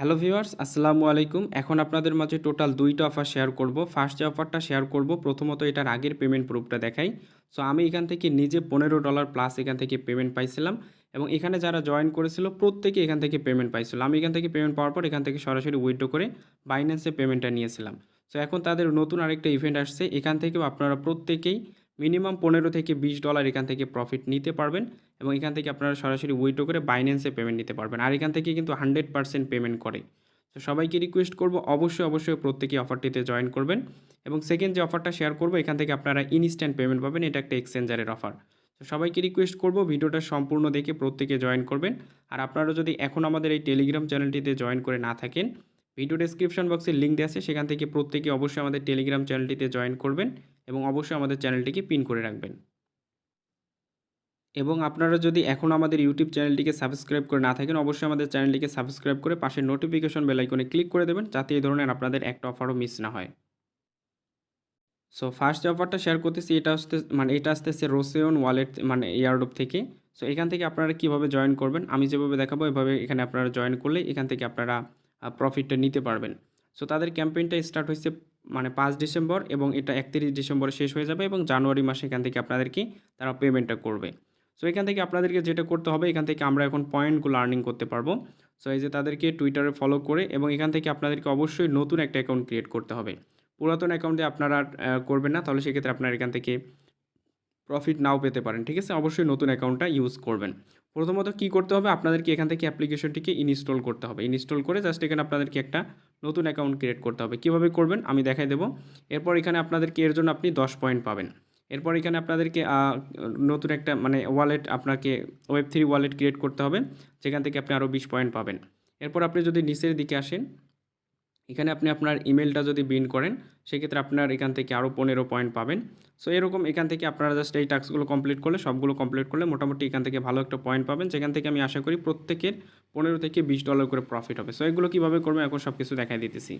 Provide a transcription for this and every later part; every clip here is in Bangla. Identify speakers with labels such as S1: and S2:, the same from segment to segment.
S1: হ্যালো ভিউয়ার্স, আসসালামু আলাইকুম। এখন আপনাদের মাঝে টোটাল ২টা অফার শেয়ার করব। ফার্স্ট যে অফারটা শেয়ার করব, প্রথমত এটার আগের পেমেন্ট প্রুফটা দেখাই। সো আমি এখান থেকে নিজে $15 প্লাস এখান থেকে পেমেন্ট পাইছিলাম এবং এখানে যারা জয়েন করেছিল প্রত্যেকে এখান থেকে পেমেন্ট পাইছিল। আমি এখান থেকে পেমেন্ট পাওয়ার পর এখান থেকে সরাসরি উইথড্র করে বাইন্যান্সে পেমেন্টটা নিয়েছিলাম। সো এখন তাদের নতুন আরেকটা ইভেন্ট আসছে। এখান থেকেও আপনারা প্রত্যেকেই মিনিমাম $15 থেকে $20 এখান থেকে প্রফিট নিতে পারবেন এবং এখান থেকে আপনারা সরাসরি উইথড্র করে বাইন্যান্সে পেমেন্ট নিতে পারবেন। আর এখান থেকে কিন্তু 100% পেমেন্ট করে। তো সবাইকে রিকোয়েস্ট করব অবশ্যই প্রত্যেকেই অফারটিতে জয়েন করবেন এবং সেকেন্ড যে অফারটা শেয়ার করব এখান থেকে আপনারা ইনস্ট্যান্ট পেমেন্ট পাবেন। এটা একটা এক্সচেঞ্জারের অফার। তো সবাইকে রিকোয়েস্ট করব ভিডিওটা সম্পূর্ণ দেখে প্রত্যেকে জয়েন করবেন। আর আপনারা যদি এখন আমাদের এই টেলিগ্রাম চ্যানেলটিতে জয়েন করে না থাকেন, ভিডিও ডেসক্রিপশন বক্সে লিঙ্ক দেওয়া আছে, সেখান থেকে প্রত্যেকে অবশ্যই আমাদের টেলিগ্রাম চ্যানেলটিতে জয়েন করবেন এবং অবশ্যই আমাদের চ্যানেলটিকে পিন করে রাখবেন। এবং আপনারা যদি এখনও আমাদের ইউটিউব চ্যানেলটিকে সাবস্ক্রাইব করে না থাকেন, অবশ্যই আমাদের চ্যানেলটিকে সাবস্ক্রাইব করে পাশের নোটিফিকেশন বেল আইকনে ক্লিক করে দেবেন, যাতে এই ধরনের আপনাদের একটা অফারও মিস না হয়। সো ফার্স্ট যে অফারটা শেয়ার করতেছি এটা আসতেছে রোসিয়ন ওয়ালেট এয়ারড্রপ থেকে। সো এখান থেকে আপনারা কিভাবে জয়েন করবেন আমি যেভাবে দেখাবো এভাবে এখানে আপনারা জয়েন করলে এখান থেকে আপনারা প্রফিটটা নিতে পারবেন। সো তাদের ক্যাম্পেইনটা স্টার্ট হয়েছে 5 ডিসেম্বর এবং এটা 31 ডিসেম্বরে শেষ হয়ে যাবে এবং জানুয়ারি মাসে এখান থেকে আপনাদেরকে তারা পেমেন্টটা করবে। সো এখান থেকে আপনাদেরকে যেটা করতে হবে, এখান থেকে আমরা এখন পয়েন্টগুলো আর্নিং করতে পারবো। সো এই যে তাদেরকে টুইটারে ফলো করে এবং এখান থেকে আপনাদেরকে অবশ্যই নতুন একটা অ্যাকাউন্ট ক্রিয়েট করতে হবে। পুরাতন অ্যাকাউন্টে আপনারা করবেন না, তাহলে সেক্ষেত্রে আপনারা এখান থেকে প্রফিট নাও পেতে পারেন। ঠিক আছে, অবশ্যই নতুন অ্যাকাউন্টটা ইউজ করবেন। প্রথমত কি করতে হবে, আপনাদেরকে এখান থেকে অ্যাপ্লিকেশনটিকে ইনস্টল করতে হবে। ইনস্টল করে জাস্ট এখানে আপনাদেরকে একটা নতুন অ্যাকাউন্ট ক্রিয়েট করতে হবে। কীভাবে করবেন আমি দেখাই দেবো। এরপর এখানে আপনাদেরকে এর জন্য আপনি 10 পয়েন্ট পাবেন। এরপর এখানে আপনাদেরকে নতুন একটা ওয়ালেট, আপনাকে Web3 ওয়ালেট ক্রিয়েট করতে হবে, যেখান থেকে আপনি আরও 20 পয়েন্ট পাবেন। এরপর আপনি যদি নিচের দিকে আসেন, এখানে আপনি আপনার ইমেলটা যদি বিন করেন, সেক্ষেত্রে আপনার এখান থেকে আরও 15 পয়েন্ট পাবেন। সো এরকম এখান থেকে আপনারা জাস্ট এই টাস্কগুলো কমপ্লিট করলে, সবগুলো কমপ্লিট করলে মোটামুটি এখান থেকে ভালো একটা পয়েন্ট পাবেন, যেখান থেকে আমি আশা করি প্রত্যেকের $15 থেকে $20 করে প্রফিট হবে। সো এগুলো কীভাবে করবেন এখন সব কিছু দেখাই দিতেছি।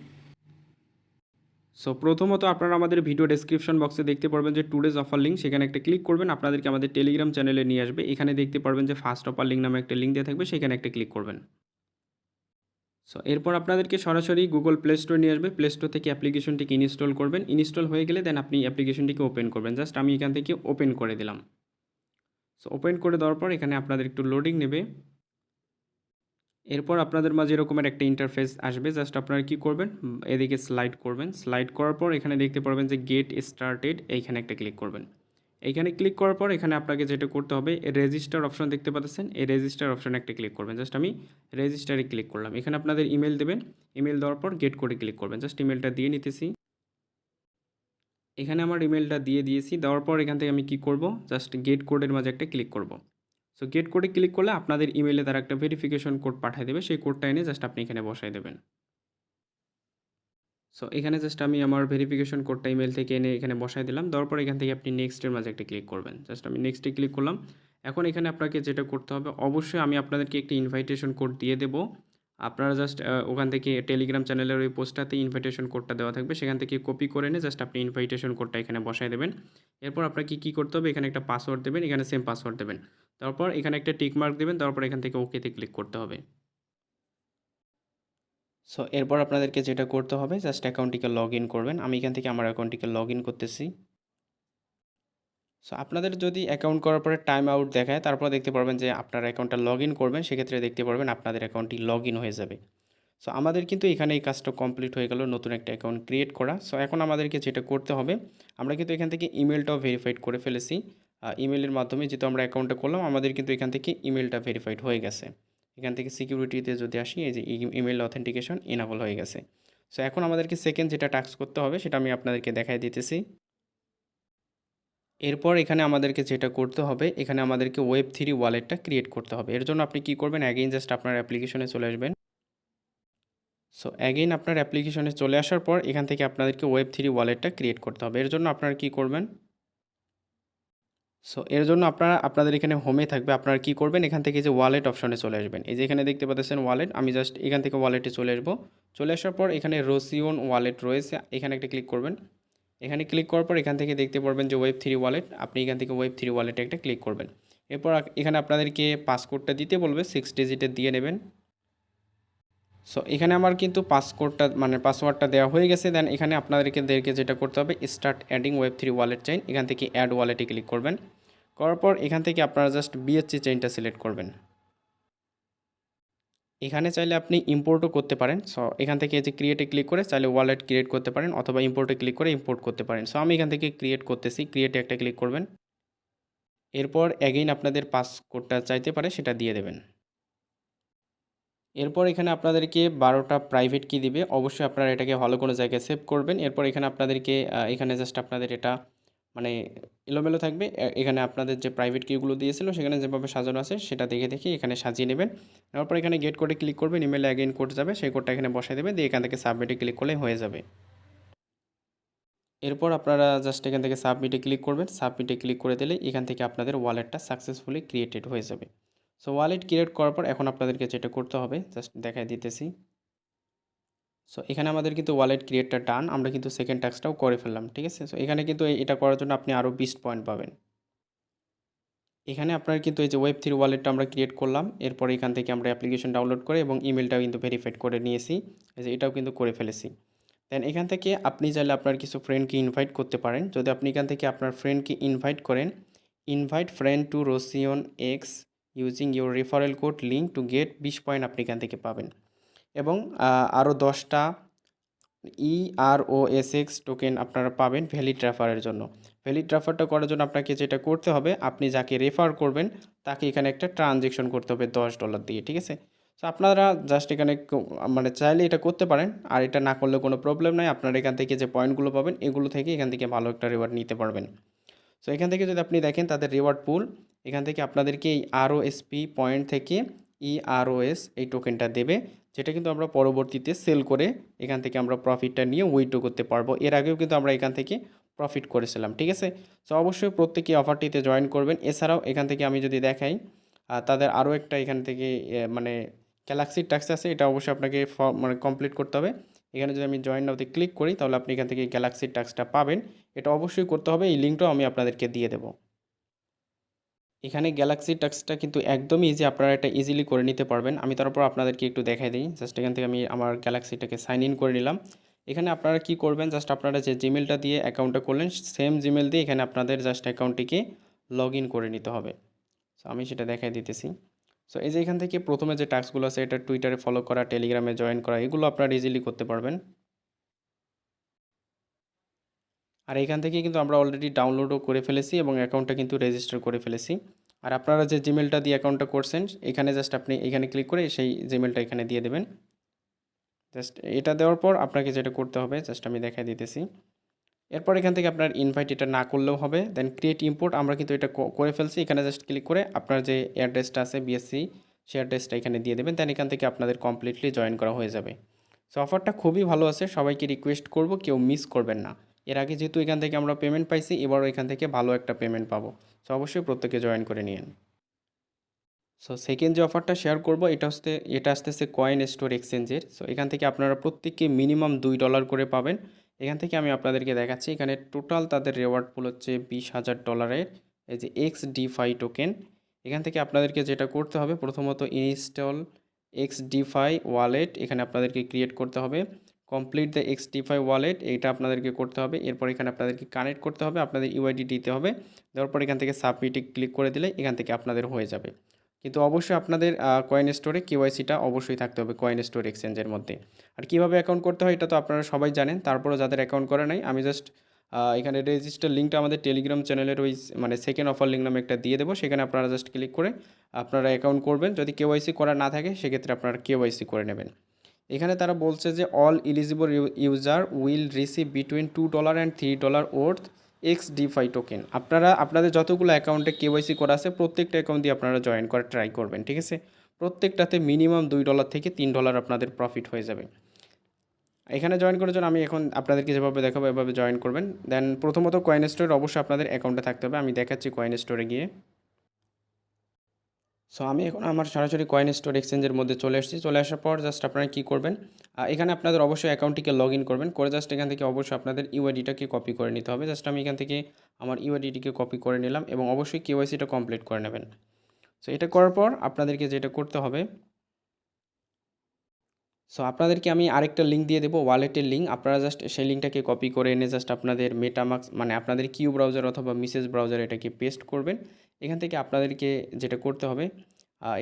S1: সো প্রথমত আপনারা আমাদের ভিডিও ডেসক্রিপশন বক্সে দেখতে পারবেন যে টুডেজ অফার লিঙ্ক, সেখানে একটা ক্লিক করবেন, আপনাদেরকে আমাদের টেলিগ্রাম চ্যানেলে নিয়ে আসবে। এখানে দেখতে পারবেন যে ফার্স্ট অফার লিঙ্ক নামে একটা লিঙ্ক দেওয়া থাকবে, সেখানে একটা ক্লিক করবেন। সো এরপর আপনাদেরকে সরাসরি গুগল প্লে স্টোর নিয়ে আসবে। প্লে স্টোর থেকে অ্যাপ্লিকেশনটিকে ইনস্টল করবেন। ইনস্টল হয়ে গেলে দেন আপনি অ্যাপ্লিকেশনটিকে ওপেন করবেন। জাস্ট আমি এখান থেকে ওপেন করে দিলাম। সো ওপেন করে দেওয়ার পর এখানে আপনাদের একটু লোডিং নেবে। এরপর আপনাদের মাঝে এরকমের একটা ইন্টারফেস আসবে। জাস্ট আপনারা কী করবেন, এদিকে স্লাইড করবেন। স্লাইড করার পর এখানে দেখতে পারবেন যে গেট স্টার্টেড, এইখানে একটা ক্লিক করবেন। এইখানে ক্লিক করার পর এখানে আপনাকে যেটা করতে হবে, রেজিস্টার অপশন দেখতে পাচ্ছেন, এই রেজিস্টার অপশনে একটা ক্লিক করবেন। জাস্ট আমি রেজিস্টারে ক্লিক করলাম। এখানে আপনাদের ইমেল দেবেন। ইমেল দেওয়ার পর গেট কোডে ক্লিক করবেন। জাস্ট ইমেলটা দিয়ে নিতেছি। এখানে আমার ইমেলটা দিয়ে দিয়েছি। দেওয়ার পর এখান থেকে আমি কি করব, জাস্ট গেট কোডের মাঝে একটা ক্লিক করব। সো গেট কোডে ক্লিক করলে আপনাদের ইমেলে তারা একটা ভেরিফিকেশন কোড পাঠিয়ে দেবে। সেই কোডটা এনে জাস্ট আপনি এখানে বসাই দেবেন। সো এখানে জাস্ট আমি আমার ভেরিফিকেশন কোডটা ইমেল থেকে এনে এখানে বসাই দিলাম। দেওয়ার পর এখান থেকে আপনি নেক্সটের মাঝে একটা ক্লিক করবেন। জাস্ট আমি নেক্সটে ক্লিক করলাম। এখন এখানে আপনাকে যেটা করতে হবে, অবশ্যই আমি আপনাদেরকে একটি ইনভাইটেশন কোড দিয়ে দেবো। আপনারা জাস্ট ওখান থেকে টেলিগ্রাম চ্যানেলের ওই পোস্টটাতে ইনভাইটেশন কোডটা দেওয়া থাকবে, সেখান থেকে কপি করে এনে জাস্ট আপনি ইনভাইটেশন কোডটা এখানে বসাই দেবেন। এরপর আপনাকে কী করতে হবে, এখানে একটা পাসওয়ার্ড দেবেন, এখানে সেম পাসওয়ার্ড দেবেন। তারপর এখানে একটা টিক মার্ক দেবেন, তারপর এখান থেকে ওকেতে ক্লিক করতে হবে। সো এরপর আপনাদেরকে যেটা করতে হবে, জাস্ট অ্যাকাউন্টটিকে লগ ইন করবেন। আমি এখান থেকে আমার অ্যাকাউন্টটিকে লগ ইন করতেছি। সো আপনাদের যদি অ্যাকাউন্ট করার পরে টাইম আউট দেখায়, তারপর দেখতে পারবেন যে আপনার অ্যাকাউন্টটা লগ ইন করবেন, সেক্ষেত্রে দেখতে পারবেন আপনাদের অ্যাকাউন্টটি লগ ইন হয়ে যাবে। সো আমাদের কিন্তু এখানে এই কাজটা কমপ্লিট হয়ে গেল, নতুন একটা অ্যাকাউন্ট ক্রিয়েট করা। সো এখন আমাদেরকে যেটা করতে হবে, আমরা কিন্তু এখান থেকে ইমেলটাও ভেরিফাইড করে ফেলেছি। ইমেলের মাধ্যমে যেহেতু আমরা অ্যাকাউন্টটা করলাম, আমাদের কিন্তু এখান থেকে ইমেলটা ভেরিফাইড হয়ে গেছে। এখান থেকে সিকিউরিটিতে যদি আসি, এই যে ইমেল অথেন্টিকেশন ইনেবল হয়ে গেছে। সো এখন আমাদেরকে সেকেন্ড যেটা টাস্ক করতে হবে, সেটা আমি আপনাদেরকে দেখাই দিতেছি। এরপর এখানে আমাদেরকে যেটা করতে হবে, এখানে আমাদেরকে Web3 ওয়ালেটটা ক্রিয়েট করতে হবে। এর জন্য আপনি কি করবেন, অ্যাগেইন জাস্ট আপনার অ্যাপ্লিকেশনে চলে আসবেন। সো অ্যাগেইন আপনার অ্যাপ্লিকেশনে চলে আসার পর এখান থেকে আপনাদেরকে Web3 ওয়ালেটটা ক্রিয়েট করতে হবে। এর জন্য আপনারা কি করবেন, সো এর জন্য আপনাদের এখানে হোমে থাকবে। আপনারা কি করবেন, এখান থেকে যে ওয়ালেট অপশনে চলে আসবেন। এই যে এখানে দেখতে পাচ্ছেন ওয়ালেট, আমি জাস্ট এখান থেকে ওয়ালেটে চলে আসবো। চলে আসার পর এখানে রোসিয়ন ওয়ালেট রয়েছে, এখানে একটা ক্লিক করবেন। এখানে ক্লিক করার পর এখান থেকে দেখতে পারবেন যে Web3 ওয়ালেট, আপনি এখান থেকে Web3 ওয়ালেটে একটা ক্লিক করবেন। এরপর এখানে আপনাদেরকে পাসকোডটা দিতে বলবে, 6 ডিজিটের দিয়ে নেবেন। সো এখানে আমার কিন্তু পাসওয়ার্ডটা দেওয়া হয়ে গেছে। দেন এখানে আপনাদেরকে যেটা করতে হবে, স্টার্ট অ্যাডিং ওয়েব3 ওয়ালেট চেইন, এখান থেকে অ্যাড ওয়ালেটে ক্লিক করবেন। করার পর এখান থেকে আপনারা জাস্ট বিএসসি চেইনটা সিলেক্ট করবেন। এখানে চাইলে আপনি ইম্পোর্টও করতে পারেন। সো এখান থেকে এই যে ক্রিয়েটে ক্লিক করে চাইলে ওয়ালেট ক্রিয়েট করতে পারেন, অথবা ইম্পোর্টে ক্লিক করে ইম্পোর্ট করতে পারেন। সো আমি এখান থেকে ক্রিয়েট করতেছি, ক্রিয়েটে একটা ক্লিক করবেন। এরপর অ্যাগেইন আপনাদের পাসকোডটা চাইতে পারে, সেটা দিয়ে দেবেন। এরপর এখানে আপনাদেরকে 12টা প্রাইভেট কি দিবে, অবশ্যই আপনারা এটাকে ভালো কোনো জায়গায় সেভ করবেন। এরপর এখানে আপনাদেরকে এখানে জাস্ট আপনাদের এটা মানে এলোমেলো থাকবে। এখানে আপনাদের যে প্রাইভেট কিগুলো দিয়েছিল সেখানে যেভাবে সাজানো আছে সেটা দেখে দেখে এখানে সাজিয়ে নেবেন। তারপর এখানে গেট কোডে ক্লিক করবেন, ইমেলে অ্যাগেইন কোড যাবে, সেই কোডটা এখানে বসাই দেবেন, দিয়ে এখান থেকে সাবমিটে ক্লিক করলেই হয়ে যাবে। এরপর আপনারা জাস্ট এখান থেকে সাবমিটে ক্লিক করবেন। সাবমিটে ক্লিক করে দিলে এখান থেকে আপনাদের ওয়ালেটটা সাকসেসফুলি ক্রিয়েটেড হয়ে যাবে। সো ওয়ালেট ক্রিয়েট করার পর এখন আপনাদেরকে যেটা করতে হবে জাস্ট দেখাই দিতেছি। সো এখানে আমাদের কিন্তু ওয়ালেট ক্রিয়েটটা ডান, আমরা কিন্তু সেকেন্ড টাস্কটাও করে ফেললাম, ঠিক আছে। সো এখানে কিন্তু এটা করার জন্য আপনি আরও 20 পয়েন্ট পাবেন। এখানে আপনার কিন্তু এই যে ওয়েব3 ওয়ালেটটা আমরা ক্রিয়েট করলাম, এরপর এখান থেকে আমরা অ্যাপ্লিকেশন ডাউনলোড করে এবং ইমেলটাও কিন্তু ভেরিফাইড করে নিয়েছি, এই যে এটাও কিন্তু করে ফেলেছি। দেন এখান থেকে আপনি চাইলে আপনার কিছু ফ্রেন্ডকে ইনভাইট করতে পারেন। যদি আপনি এখান থেকে আপনার ফ্রেন্ডকে ইনভাইট করেন, invite friend to Rosian X using your referral code link to get 20 point আপনি এখান থেকে পাবেন। এবং আরও 10টা EROSX টোকেন আপনারা পাবেন ভ্যালিড রেফারের জন্য। ভ্যালিড রেফারটা করার জন্য আপনাকে যেটা করতে হবে, আপনি যাকে রেফার করবেন তাকে এখানে একটা ট্রানজ্যাকশন করতে হবে $10 দিয়ে, ঠিক আছে। সো আপনারা জাস্ট এখানে মানে চাইলে এটা করতে পারেন, আর এটা না করলে কোনো প্রবলেম নাই। আপনারা এখান থেকে যে পয়েন্টগুলো পাবেন এগুলো থেকে এখান থেকে ভালো একটা রিওয়ার্ড নিতে পারবেন। সো এখান থেকে যদি আপনি দেখেন তাদের রিওয়ার্ড পুল, এখান থেকে আপনাদেরকে এই ROSP পয়েন্ট থেকে EROS এই টোকেনটা দেবে, যেটা কিন্তু আমরা পরবর্তীতে সেল করে এখান থেকে আমরা প্রফিটটা নিয়ে উইথড্র করতে পারবো। এর আগেও কিন্তু আমরা এখান থেকে প্রফিট করেছিলাম, ঠিক আছে। সো অবশ্যই প্রত্যেকে অফারটিতে জয়েন করবেন। এছাড়াও এখান থেকে আমি যদি দেখাই, তাদের আরও একটা এখান থেকে মানে গ্যালাক্সির ট্যাক্স আছে, এটা অবশ্যই আপনাকে মানে কমপ্লিট করতে হবে। এখানে যদি আমি জয়েন নাওতে ক্লিক করি তাহলে আপনি এখান থেকে গ্যালাক্সির ট্যাক্সটা পাবেন। এটা অবশ্যই করতে হবে, এই লিঙ্কটাও আমি আপনাদেরকে দিয়ে দেবো। এখানে গ্যালাক্সি ট্যাক্সটা কিন্তু একদমই ইজি, আপনারা এটা ইজিলি করে নিতে পারবেন। আমি তারপর আপনাদেরকে একটু দেখাই দিই। জাস্ট এখান থেকে আমি আমার গ্যালাক্সিটাকে সাইন ইন করে নিলাম। এখানে আপনারা কি করবেন, জাস্ট আপনারা যে জিমেলটা দিয়ে অ্যাকাউন্টটা করলেন সেম জিমেল দিয়ে এখানে আপনাদের জাস্ট অ্যাকাউন্টটিকে লগ ইন করে নিতে হবে। সো আমি সেটা দেখাই দিতেছি। সো এই যে এখান থেকে প্রথমে যে টাস্কগুলো আছে, এটা টুইটারে ফলো করা, টেলিগ্রামে জয়েন করা, এগুলো আপনারা ইজিলি করতে পারবেন। আর এখান থেকে কিন্তু আমরা অলরেডি ডাউনলোডও করে ফেলেছি এবং অ্যাকাউন্টটা কিন্তু রেজিস্টার করে ফেলেছি। আর আপনারা যে জিমেলটা দিয়ে অ্যাকাউন্টটা করছেন এখানে জাস্ট আপনি এখানে ক্লিক করে সেই জিমেলটা এখানে দিয়ে দেবেন। জাস্ট এটা দেওয়ার পর আপনাকে যেটা করতে হবে জাস্ট আমি দেখাই দিতেছি। এরপর এখান থেকে আপনার ইনভাইট এটা না করলেও হবে। দেন ক্রিয়েট ইম্পোর্ট, আমরা কিন্তু এটা করে ফেলছি। এখানে জাস্ট ক্লিক করে আপনার যে অ্যাড্রেসটা আছে বিএসসি, সেই অ্যাড্রেসটা এখানে দিয়ে দেবেন। দেন এখান থেকে আপনাদের কমপ্লিটলি জয়েন করা হয়ে যাবে। সো অফারটা খুবই ভালো আছে, সবাইকে রিকোয়েস্ট করব কেউ মিস করবেন না। এর আগে যেহেতু এখান থেকে আমরা পেমেন্ট পাইছি, এবারও এখান থেকে ভালো একটা পেমেন্ট পাবো। সো অবশ্যই প্রত্যেকে জয়েন করে নিন। সো সেকেন্ড যে অফারটা শেয়ার করব এটা আসতেছে কয়েন স্টোর এক্সচেঞ্জের। সো এখান থেকে আপনারা প্রত্যেককে মিনিমাম $2 করে পাবেন। এখান থেকে আমি আপনাদেরকে দেখাচ্ছি, এখানে টোটাল তাদের রেওয়ার্ড পুল হচ্ছে $20,000। এই যে XDFI টোকেন, এখান থেকে আপনাদেরকে যেটা করতে হবে প্রথমত ইনস্টল XDFI ওয়ালেট, এখানে আপনাদেরকে ক্রিয়েট করতে হবে। কমপ্লিট দ্য XDFI ওয়ালেট, এইটা আপনাদেরকে করতে হবে। এরপর এখানে আপনাদেরকে কানেক্ট করতে হবে, আপনাদের ইউআইডি দিতে হবে। দেওয়ার পর এখান থেকে সাবমিটে ক্লিক করে দিলে এখান থেকে আপনাদের হয়ে যাবে। কিন্তু অবশ্যই আপনাদের কয়েন স্টোরে কেওয়াইসিটা অবশ্যই থাকতে হবে কয়েন স্টোর এক্সচেঞ্জের মধ্যে। আর কীভাবে অ্যাকাউন্ট করতে হয় এটা তো আপনারা সবাই জানেন, তারপরেও যাদের অ্যাকাউন্ট করা নাই আমি জাস্ট এখানে রেজিস্টার লিঙ্কটা আমাদের টেলিগ্রাম চ্যানেলের ওই মানে সেকেন্ড অফার লিঙ্ক নামে একটা দিয়ে দেবো, সেখানে আপনারা জাস্ট ক্লিক করে আপনারা অ্যাকাউন্ট করবেন। যদি কেওয়াইসি করা না থাকে সেক্ষেত্রে আপনারা কেওয়াইসি করে নেবেন। এখানে তারা বলছে যে all eligible user will receive between $2 and $3 worth XDFI token. আপনারা আপনাদের যতগুলো অ্যাকাউন্টে কেওয়াইসি করা আছে প্রত্যেকটা অ্যাকাউন্ট দিয়ে আপনারা জয়েন করার ট্রাই করবেন, ঠিক আছে। প্রত্যেকটাতে মিনিমাম $2 থেকে $3 আপনাদের প্রফিট হয়ে যাবে। এখানে জয়েন করার জন্য আমি এখন আপনাদেরকে যেভাবে দেখাবো এভাবে জয়েন করবেন। দেন প্রথমত কয়েন স্টোরে অবশ্যই আপনাদের অ্যাকাউন্টে থাকতে হবে। আমি দেখাচ্ছি কয়েন স্টোরে গিয়ে। সো আমি এখন আমার সরাসরি কয়েন স্টোর এক্সচেঞ্জের মধ্যে চলে এসেছি। চলে আসার পর জাস্ট আপনারা কী করবেন, এখানে আপনাদের অবশ্যই অ্যাকাউন্টটিকে লগ ইন করবেন। করে জাস্ট এখান থেকে অবশ্যই আপনাদের ইউআইডিটাকে কপি করে নিতে হবে। জাস্ট আমি এখান থেকে আমার ইউআইডিটিকে কপি করে নিলাম এবং অবশ্যই কেওয়াইসিটা কমপ্লিট করে নেবেন। সো এটা করার পর আপনাদেরকে যেটা করতে হবে, সো আপনাদেরকে আমি আরেকটা লিঙ্ক দিয়ে দেবো, ওয়ালেটের লিঙ্ক। আপনারা জাস্ট সেই লিঙ্কটাকে কপি করে এনে জাস্ট আপনাদের মেটামাস্ক মানে আপনাদের কিউ ব্রাউজার অথবা মেসেজ ব্রাউজারে এটাকে পেস্ট করবেন। এখান থেকে আপনাদেরকে যেটা করতে হবে,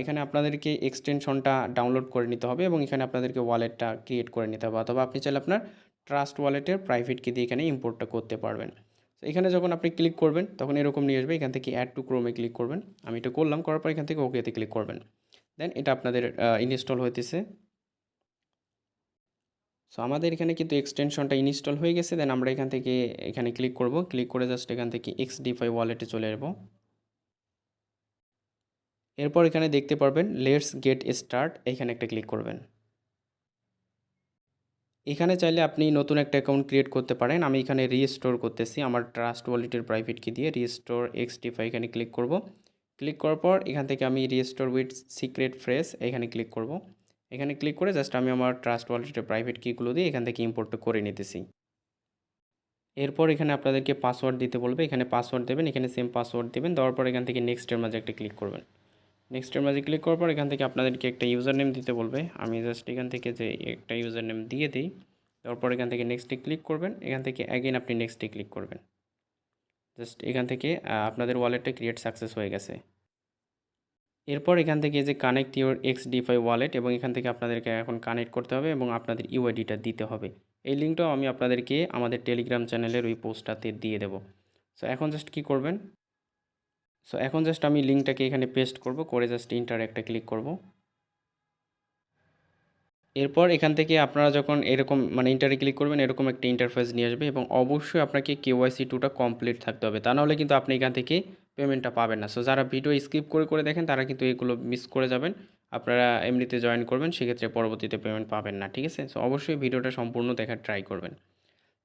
S1: এখানে আপনাদেরকে এক্সটেনশনটা ডাউনলোড করে নিতে হবে এবং এখানে আপনাদেরকে ওয়ালেটটা ক্রিয়েট করে নিতে হবে, অথবা আপনি চাইলে আপনার ট্রাস্ট ওয়ালেটের প্রাইভেট কি দিয়ে এখানে ইম্পোর্টটা করতে পারবেন। তো এখানে যখন আপনি ক্লিক করবেন তখন এরকম নিয়ে আসবে। এখান থেকে অ্যাড টু ক্রোমে ক্লিক করবেন। আমি এটা করলাম, করার পর এখান থেকে ওকেতে ক্লিক করবেন। দেন এটা আপনাদের ইনস্টল হইতেছে। সো আমাদের এখানে কিন্তু এক্সটেনশনটা ইনস্টল হয়ে গেছে। দেন আমরা এখান থেকে এখানে ক্লিক করব, ক্লিক করে জাস্ট এখান থেকে XDeFi ওয়ালেটে চলে আসবো। এরপর এখানে দেখতে পারবেন লেটস গেট স্টার্ট, এখানে একটা ক্লিক করবেন। এখানে চাইলে আপনি নতুন একটা অ্যাকাউন্ট ক্রিয়েট করতে পারেন। আমি এখানে রিস্টোর করতেছি আমার ট্রাস্ট ওয়ালেটের প্রাইভেট কি দিয়ে, রিস্টোর XDeFi এখানে ক্লিক করব। ক্লিক করার পর এখান থেকে আমি রিস্টোর উইথ সিক্রেট ফ্রেজ এখানে ক্লিক করব। এখানে ক্লিক করে জাস্ট আমি আমার ট্রাস্ট ওয়ালেটের প্রাইভেট কিগুলো দিয়ে এখান থেকে ইম্পোর্টটা করে নিতেছি। এরপর এখানে আপনাদেরকে পাসওয়ার্ড দিতে বলবে, এখানে পাসওয়ার্ড দেবেন, এখানে সেম পাসওয়ার্ড দেবেন। দেওয়ার পর এখান থেকে নেক্সটের মাঝে একটা ক্লিক করবেন। নেক্সটের মাঝে ক্লিক করার পর এখান থেকে আপনাদেরকে একটা ইউজার নেম দিতে বলবে। আমি জাস্ট এখান থেকে যে একটা ইউজার নেম দিয়ে দিই। দেওয়ার পর এখান থেকে নেক্সটে ক্লিক করবেন। এখান থেকে অ্যাগেন আপনি নেক্সটে ক্লিক করবেন। জাস্ট এখান থেকে আপনাদের ওয়ালেটটা ক্রিয়েট সাকসেস হয়ে গেছে। এরপর এখান থেকে যে কানেক্ট ইউর XDeFi ওয়ালেট, এবং এখান থেকে আপনাদেরকে এখন কানেক্ট করতে হবে এবং আপনাদের ইউআইডিটা দিতে হবে। এই লিঙ্কটাও আমি আপনাদেরকে আমাদের টেলিগ্রাম চ্যানেলের ওই পোস্টটাতে দিয়ে দেবো। সো এখন জাস্ট কী করবেন, সো এখন জাস্ট আমি লিঙ্কটাকে এখানে পেস্ট করব, করে জাস্ট ইন্টার একটা ক্লিক করব। এরপর এখান থেকে আপনারা যখন এরকম মানে ইন্টারে ক্লিক করবেন এরকম একটা ইন্টারফেস নিয়ে আসবে, এবং অবশ্যই আপনাকে KYC 2টা কমপ্লিট থাকতে হবে, তা নাহলে কিন্তু আপনি এখান থেকে পেমেন্টটা পাবেন না। সো যারা ভিডিও স্কিপ করে করে দেখেন তারা কিন্তু এগুলো মিস করে যাবেন। আপনারা এমনিতে জয়েন করবেন, সেক্ষেত্রে পরবর্তীতে পেমেন্ট পাবেন না, ঠিক আছে? সো অবশ্যই ভিডিওটা সম্পূর্ণ দেখার ট্রাই করবেন।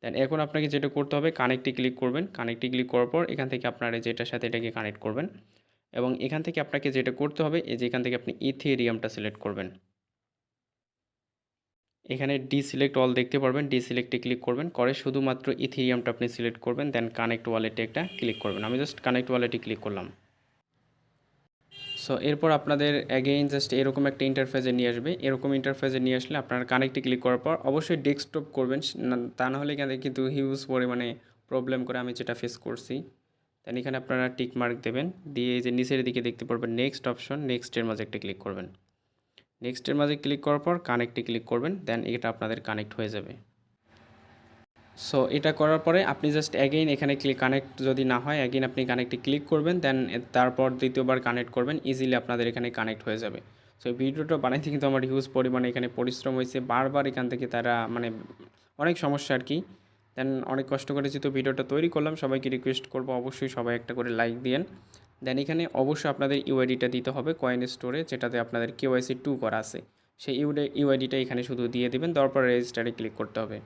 S1: দেন এখন আপনাকে যেটা করতে হবে, কানেক্টে ক্লিক করবেন। কানেক্টে ক্লিক করার পর এখান থেকে আপনারা যেটার সাথে এটাকে কানেক্ট করবেন, এবং এখান থেকে আপনাকে যেটা করতে হবে এই যে এখান থেকে আপনি ইথেরিয়ামটা সিলেক্ট করবেন। এখানে ডিসিলেক্ট অল দেখতে পারবেন, ডিসিলেক্টে ক্লিক করবেন, করে শুধুমাত্র ইথেরিয়ামটা আপনি সিলেক্ট করবেন। দেন কানেক্ট ওয়ালেটে একটা ক্লিক করবেন। আমি জাস্ট কানেক্ট ওয়ালেটে ক্লিক করলাম। সো এরপর আপনাদের অ্যাগেইন জাস্ট এরকম একটা ইন্টারফেসে নিয়ে আসবে। এরকম ইন্টারফেসে নিয়ে আসলে আপনারা কানেক্টে ক্লিক করার পর অবশ্যই ডেস্কটপ করবেন, তা না হলে এখানে কিন্তু হিউজ পরিমাণে প্রবলেম করে, আমি যেটা ফেস করছি। দেন এখানে আপনারা টিক মার্ক দেবেন, দিয়ে এই যে নিচের দিকে দেখতে পারবেন নেক্সট অপশন, নেক্সটের মাঝে একটা ক্লিক করবেন। নেক্সটের মাঝে ক্লিক করার পর কানেক্টে ক্লিক করবেন। দেন এটা আপনাদের কানেক্ট হয়ে যাবে। সো এটা করার পরে আপনি জাস্ট অ্যাগেইন এখানে কানেক্ট যদি না হয় অ্যাগেইন আপনি কানেক্টে ক্লিক করবেন। দেন তারপর দ্বিতীয়বার কানেক্ট করবেন, ইজিলি আপনাদের এখানে কানেক্ট হয়ে যাবে। সো এই ভিডিওটা বানাইতে কিন্তু আমার হিউজ পরিমাণে এখানে পরিশ্রম হয়েছে, বারবার এখান থেকে তারা মানে অনেক সমস্যা আর কি। দেন অনেক কষ্ট করে যেহেতু ভিডিওটা তৈরি করলাম, সবাইকে রিকোয়েস্ট করবো অবশ্যই সবাই একটা করে লাইক দিয়েন। দেন এখানে অবশ্যই আপনাদের ইউআইডিটা দিতে হবে কয়েন স্টোরে, যেটাতে আপনাদের KYC 2 করা আছে, সেই ইউআইডিটা এখানে শুধু দিয়ে দেবেন। দেওয়ার পর রেজিস্টারে ক্লিক করতে হবে।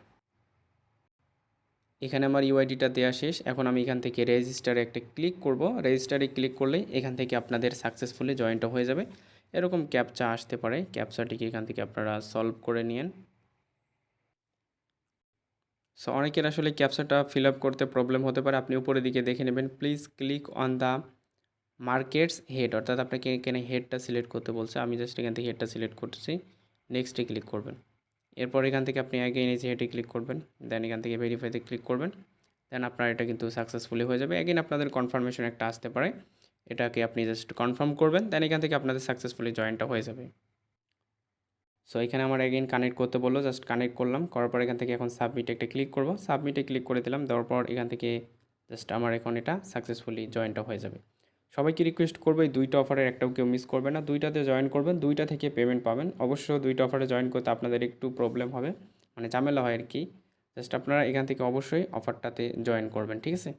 S1: এখানে আমার ইউআইডিটা দেওয়া শেষ। এখন আমি এখান থেকে রেজিস্টারে একটা ক্লিক করব। রেজিস্টারে ক্লিক করলেই এখান থেকে আপনাদের সাকসেসফুলি জয়েন্টটা হয়ে যাবে। এরকম ক্যাপচা আসতে পারে, ক্যাপচাটিকে এখান থেকে আপনারা সলভ করে নিন। সো অনেকের আসলে ক্যাপচাটা ফিল আপ করতে প্রবলেম হতে পারে, আপনি উপরের দিকে দেখে নেবেন। Please click on the markets head, অর্থাৎ আপনাকে এখানে হেডটা সিলেক্ট করতে বলছে। আমি জাস্ট এখান থেকে হেডটা সিলেক্ট করতেছি, নেক্সটে ক্লিক করবেন। এরপর এখান থেকে আপনি অ্যাগেইন এই যে হেডে ক্লিক করবেন। দেন এখান থেকে ভেরিফাইতে ক্লিক করবেন। দেন আপনার এটা কিন্তু সাকসেসফুলি হয়ে যাবে। অ্যাগেইন আপনাদের কনফার্মেশন একটা আসতে পারে, এটাকে আপনি জাস্ট কনফার্ম করবেন। দেন এখান থেকে আপনাদের সাকসেসফুলি জয়েনটা হয়ে যাবে। সো এখানে আমার অ্যাগেইন কানেক্ট করতে বললো, জাস্ট কানেক্ট করলাম। করার পর এখান থেকে এখন সাবমিটে একটা ক্লিক করব, সাবমিটে ক্লিক করে দিলাম। দেওয়ার পর এখান থেকে জাস্ট আমার এখন এটা সাকসেসফুলি জয়েনটা হয়ে যাবে। সবাইকে রিকোয়েস্ট করবো এই দুইটা অফারের একটাও কেউ মিস করবে না, দুইটাতে জয়েন করবেন, দুইটা থেকে পেমেন্ট পাবেন। অবশ্য দুইটা অফারে জয়েন করতে আপনাদের একটু প্রবলেম হবে, মানে ঝামেলা হয় আর কি। জাস্ট আপনারা এখান থেকে অবশ্যই অফারটাতে জয়েন করবেন, ঠিক আছে?